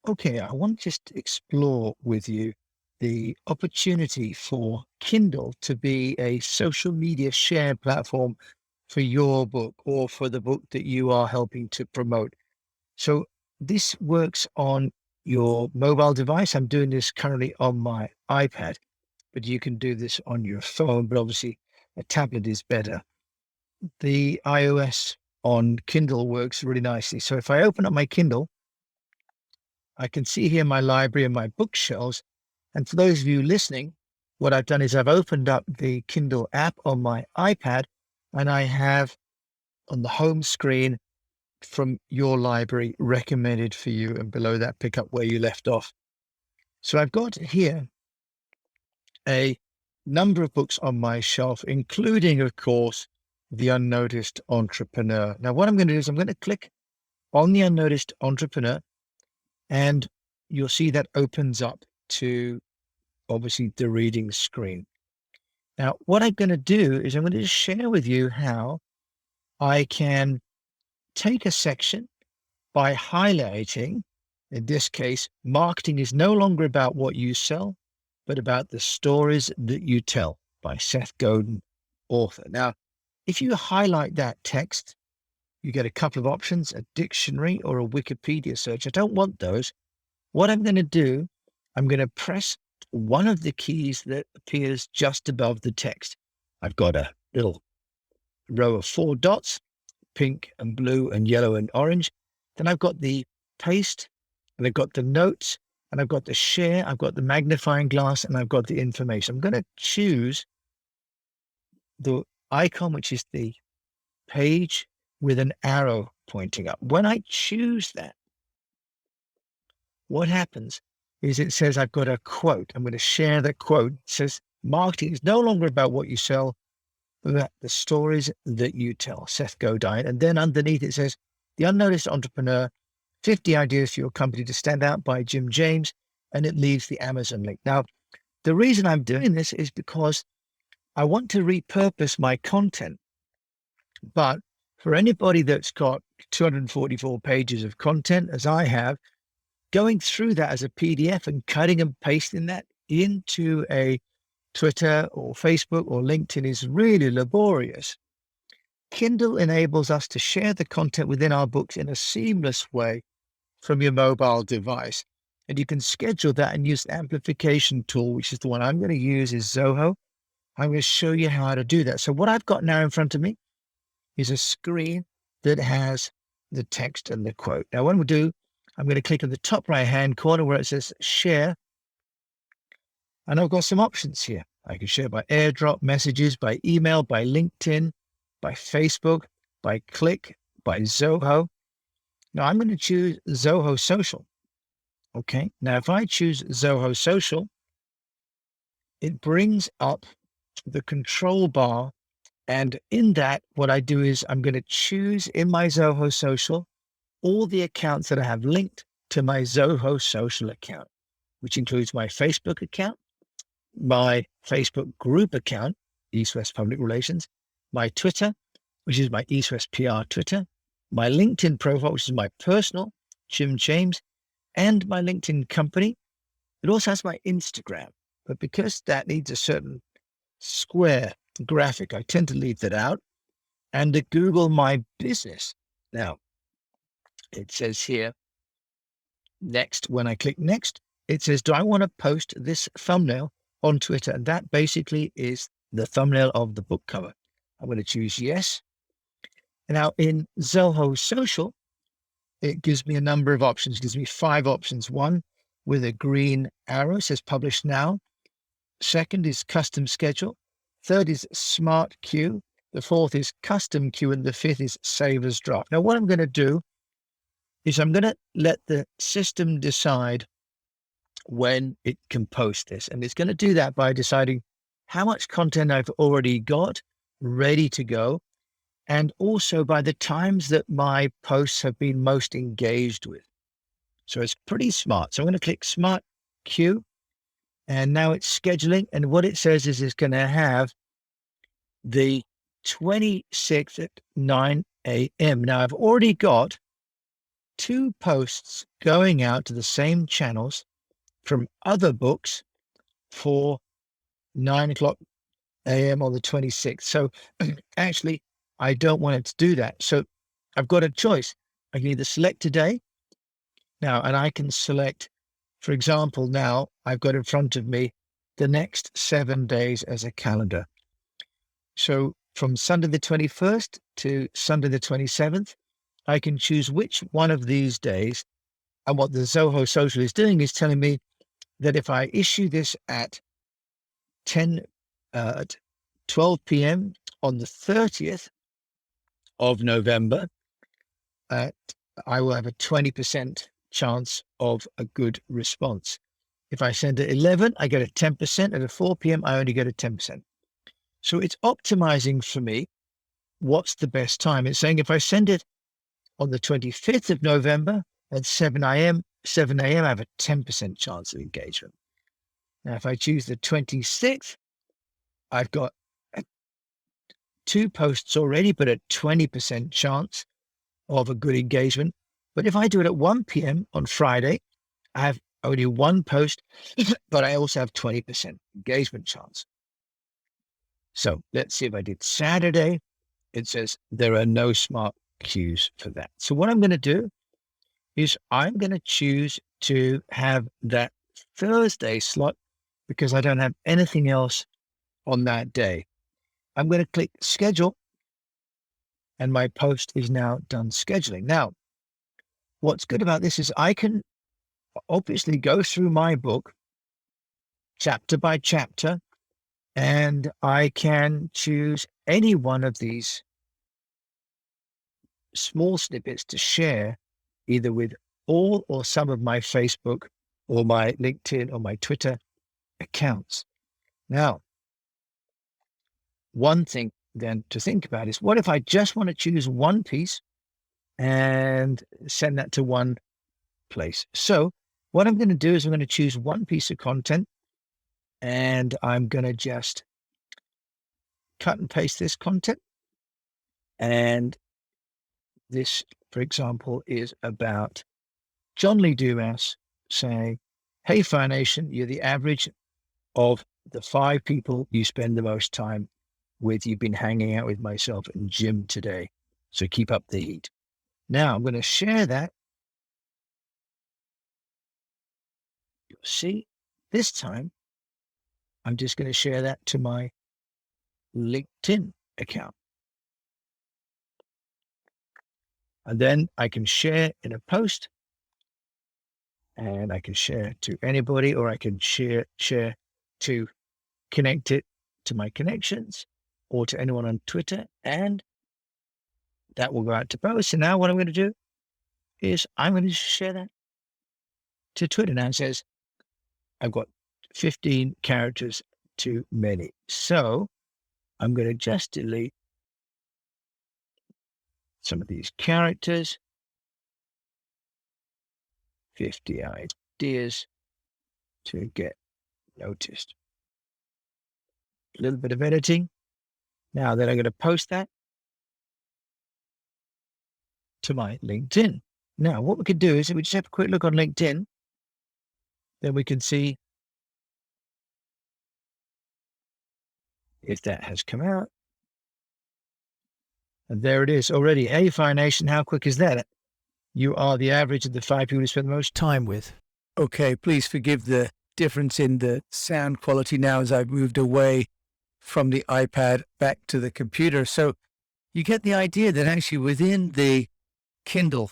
Okay, I want to just explore with you the opportunity for Kindle to be a social media share platform for your book or for the book that you are helping to promote. So this works on your mobile device. I'm doing this currently on my iPad, but you can do this on your phone, but obviously a tablet is better. The iOS on Kindle works really nicely. So if I open up my Kindle, I can see here my library and my bookshelves. And for those of you listening, what I've done is I've opened up the Kindle app on my iPad and I have on the home screen from your library recommended for you. And below that, pick up where you left off. So I've got here a number of books on my shelf, including, of course, The Unnoticed Entrepreneur. Now, what I'm going to do is I'm going to click on The Unnoticed Entrepreneur and you'll see that opens up to obviously the reading screen. Now, what I'm going to do is I'm going to share with you how I can take a section by highlighting, in this case, marketing is no longer about what you sell, but about the stories that you tell by Seth Godin, author. Now, if you highlight that text, you get a couple of options, a dictionary or a Wikipedia search. I don't want those. What I'm going to do, I'm going to press one of the keys that appears just above the text. I've got a little row of 4 dots, pink and blue and yellow and orange. Then I've got the paste, and I've got the notes, and I've got the share, I've got the magnifying glass, and I've got the information. I'm going to choose the icon, which is the page with an arrow pointing up. When I choose that, what happens is it says I've got a quote. I'm going to share that quote. It says, marketing is no longer about what you sell, but about the stories that you tell. Seth Godin. And then underneath it says, The Unnoticed Entrepreneur, 50 Ideas for Your Company to Stand Out by Jim James. And it leaves the Amazon link. Now, the reason I'm doing this is because I want to repurpose my content. But for anybody that's got 244 pages of content, as I have, going through that as a PDF and cutting and pasting that into a Twitter or Facebook or LinkedIn is really laborious. Kindle enables us to share the content within our books in a seamless way from your mobile device. And you can schedule that and use the amplification tool, which is the one I'm going to use is Zoho. I'm going to show you how to do that. So what I've got now in front of me is a screen that has the text and the quote. Now, what we'll do, I'm going to click on the top right-hand corner where it says share. And I've got some options here. I can share by airdrop messages, by email, by LinkedIn, by Facebook, by Click, by Zoho. Now I'm going to choose Zoho Social. Okay. Now, if I choose Zoho Social, it brings up the control bar. And in that, what I do is I'm going to choose in my Zoho Social all the accounts that I have linked to my Zoho Social account, which includes my Facebook account, my Facebook group account, East West Public Relations, my Twitter, which is my East West PR Twitter, my LinkedIn profile, which is my personal, Jim James, and my LinkedIn company. It also has my Instagram, but because that needs a certain square graphic, I tend to leave that out. And the Google My Business. Now, it says here, next, when I click next, it says, do I want to post this thumbnail on Twitter? And that basically is the thumbnail of the book cover. I'm going to choose yes. Now in Zoho Social, it gives me a number of options. It gives me 5 options. One with a green arrow says publish now. Second is custom schedule. Third is smart queue. The fourth is custom queue. And the fifth is save as draft. Now what I'm going to do is I'm going to let the system decide when it can post this. And it's going to do that by deciding how much content I've already got ready to go. And also by the times that my posts have been most engaged with. So it's pretty smart. So I'm going to click Smart Queue. And now it's scheduling. And what it says is it's going to have the 26th at 9 a.m. Now I've already got 2 posts going out to the same channels from other books for 9 a.m. on the 26th. So actually, I don't want it to do that. So I've got a choice. I can either select today now, and I can select, for example, now I've got in front of me the next 7 days as a calendar. So from Sunday the 21st to Sunday the 27th, I can choose which one of these days. And what the Zoho Social is doing is telling me that if I issue this at 12 p.m. on the 30th of November, I will have a 20% chance of a good response. If I send at 11, I get a 10%. At 4 p.m., I only get a 10%. So it's optimizing for me what's the best time. It's saying if I send it on the 25th of November at 7 a.m., I have a 10% chance of engagement. Now, if I choose the 26th, I've got 2 posts already, but a 20% chance of a good engagement. But if I do it at 1 p.m. on Friday, I have only 1 post, but I also have 20% engagement chance. So let's see if I did Saturday. It says there are no smart cues for that. So what I'm going to do is I'm going to choose to have that Thursday slot because I don't have anything else on that day. I'm going to click schedule and my post is now done scheduling. Now, what's good about this is I can obviously go through my book chapter by chapter and I can choose any one of these small snippets to share either with all or some of my Facebook or my LinkedIn or my Twitter accounts. Now, one thing then to think about is what if I just want to choose one piece and send that to one place? So what I'm going to do is I'm going to choose one piece of content and I'm going to just cut and paste this content. And this, for example, is about John Lee Dumas saying, "Hey, Fire Nation, you're the average of the 5 people you spend the most time with. You've been hanging out with myself and Jim today. So keep up the heat." Now I'm going to share that. You'll see this time, I'm just going to share that to my LinkedIn account. And then I can share in a post and I can share to anybody, or I can share to connect it to my connections or to anyone on Twitter, and that will go out to post. And now what I'm going to do is I'm going to share that to Twitter. Now it says I've got 15 characters too many. So I'm going to just delete some of these characters, 50 ideas to get noticed. A little bit of editing. Now then I'm going to post that to my LinkedIn. Now what we could do is if we just have a quick look on LinkedIn, then we can see if that has come out. And there it is already. Hey, Fire Nation, how quick is that? You are the average of the 5 people you spend the most time with. Okay, please forgive the difference in the sound quality now as I've moved away from the iPad back to the computer. So you get the idea that actually within the Kindle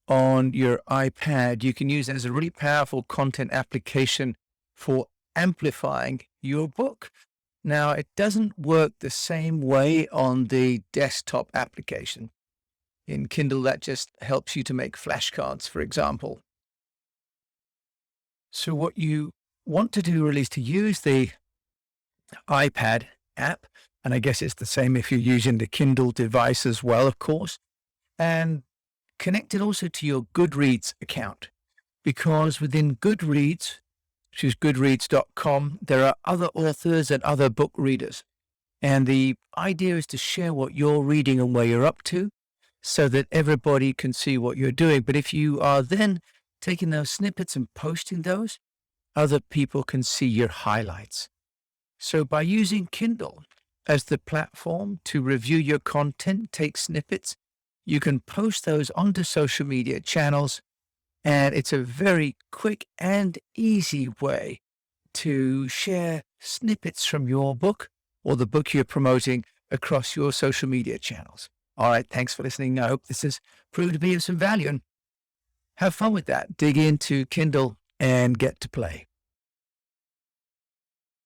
on your iPad, you can use it as a really powerful content application for amplifying your book. Now, it doesn't work the same way on the desktop application. In Kindle, that just helps you to make flashcards, for example. So what you want to do really is to use the iPad app, and I guess it's the same if you're using the Kindle device as well, of course, and connect it also to your Goodreads account, because within Goodreads, which is goodreads.com, there are other authors and other book readers. And the idea is to share what you're reading and where you're up to. so that everybody can see what you're doing. But if you are then taking those snippets and posting those, other people can see your highlights. So by using Kindle as the platform to review your content, take snippets, you can post those onto social media channels. And it's a very quick and easy way to share snippets from your book or the book you're promoting across your social media channels. All right. Thanks for listening. I hope this has proved to be of some value, and have fun with that. Dig into Kindle and get to play.